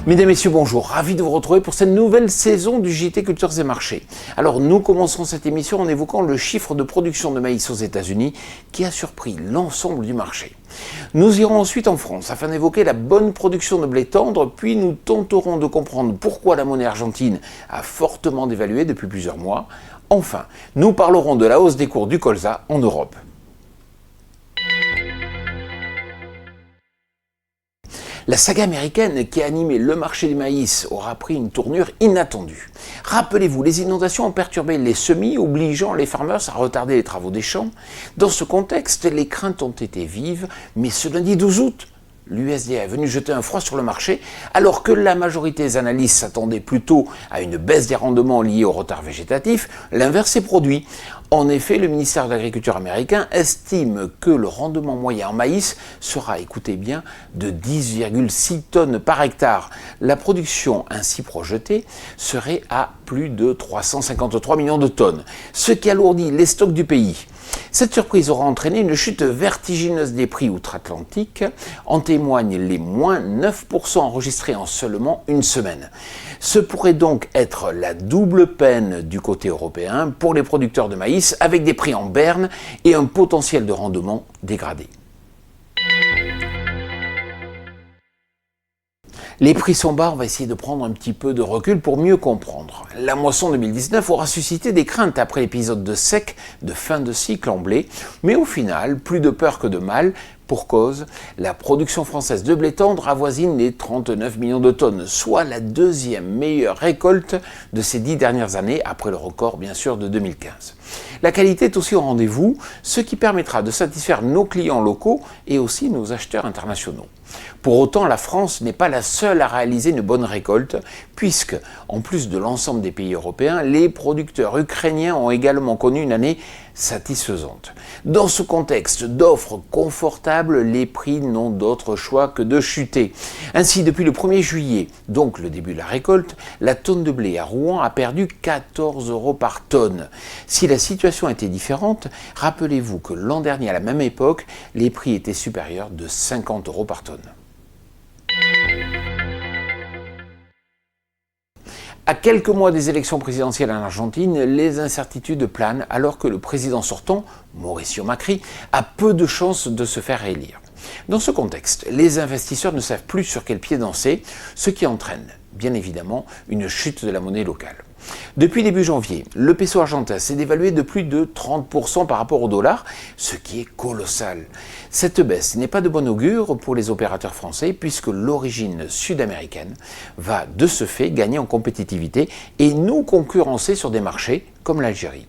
Mesdames, Messieurs, bonjour. Ravi de vous retrouver pour cette nouvelle saison du JT Cultures et Marchés. Alors, nous commencerons cette émission en évoquant le chiffre de production de maïs aux États-Unis qui a surpris l'ensemble du marché. Nous irons ensuite en France afin d'évoquer la bonne production de blé tendre, puis nous tenterons de comprendre pourquoi la monnaie argentine a fortement dévalué depuis plusieurs mois. Enfin, nous parlerons de la hausse des cours du colza en Europe. La saga américaine qui a animé le marché du maïs aura pris une tournure inattendue. Rappelez-vous, les inondations ont perturbé les semis, obligeant les farmers à retarder les travaux des champs. Dans ce contexte, les craintes ont été vives, mais ce lundi 12 août, l'USDA est venu jeter un froid sur le marché, alors que la majorité des analystes s'attendaient plutôt à une baisse des rendements liés au retard végétatif, l'inverse s'est produit. En effet, le ministère de l'Agriculture américain estime que le rendement moyen en maïs sera, écoutez bien, de 10,6 tonnes par hectare. La production ainsi projetée serait à plus de 353 millions de tonnes, ce qui alourdit les stocks du pays. Cette surprise aura entraîné une chute vertigineuse des prix outre-Atlantique, en témoignent les moins 9% enregistrés en seulement une semaine. Ce pourrait donc être la double peine du côté européen pour les producteurs de maïs, avec des prix en berne et un potentiel de rendement dégradé. Les prix sont bas, on va essayer de prendre un petit peu de recul pour mieux comprendre. La moisson 2019 aura suscité des craintes après l'épisode de sec de fin de cycle en blé, mais au final, plus de peur que de mal. Pour cause, la production française de blé tendre avoisine les 39 millions de tonnes, soit la deuxième meilleure récolte de ces 10 dernières années, après le record bien sûr de 2015. La qualité est aussi au rendez-vous, ce qui permettra de satisfaire nos clients locaux et aussi nos acheteurs internationaux. Pour autant, la France n'est pas la seule à réaliser une bonne récolte, puisque, en plus de l'ensemble des pays européens, les producteurs ukrainiens ont également connu une année satisfaisante. Dans ce contexte d'offres confortables, les prix n'ont d'autre choix que de chuter. Ainsi, depuis le 1er juillet, donc le début de la récolte, la tonne de blé à Rouen a perdu 14 € par tonne. Si la situation était différente, rappelez-vous que l'an dernier, à la même époque, les prix étaient supérieurs de 50 € par tonne. À quelques mois des élections présidentielles en Argentine, les incertitudes planent alors que le président sortant, Mauricio Macri, a peu de chances de se faire élire. Dans ce contexte, les investisseurs ne savent plus sur quel pied danser, ce qui entraîne, bien évidemment, une chute de la monnaie locale. Depuis début janvier, le peso argentin s'est dévalué de plus de 30% par rapport au dollar, ce qui est colossal. Cette baisse n'est pas de bon augure pour les opérateurs français puisque l'origine sud-américaine va de ce fait gagner en compétitivité et nous concurrencer sur des marchés comme l'Algérie.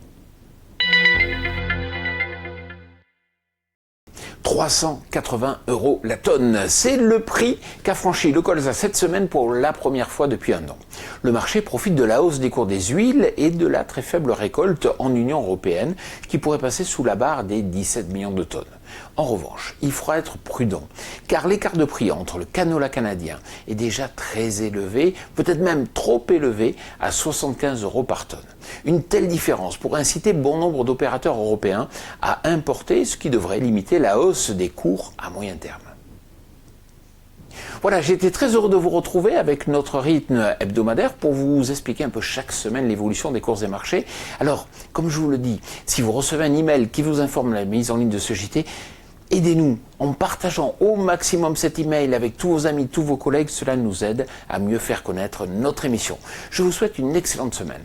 380 € la tonne, c'est le prix qu'a franchi le colza cette semaine pour la première fois depuis un an. Le marché profite de la hausse des cours des huiles et de la très faible récolte en Union européenne qui pourrait passer sous la barre des 17 millions de tonnes. En revanche, il faudra être prudent car l'écart de prix entre le canola canadien est déjà très élevé, peut-être même trop élevé à 75 € par tonne. Une telle différence pourrait inciter bon nombre d'opérateurs européens à importer, ce qui devrait limiter la hausse des cours à moyen terme. Voilà, j'ai été très heureux de vous retrouver avec notre rythme hebdomadaire pour vous expliquer un peu chaque semaine l'évolution des cours et marchés. Alors, comme je vous le dis, si vous recevez un email qui vous informe de la mise en ligne de ce JT, aidez-nous en partageant au maximum cet email avec tous vos amis, tous vos collègues. Cela nous aide à mieux faire connaître notre émission. Je vous souhaite une excellente semaine.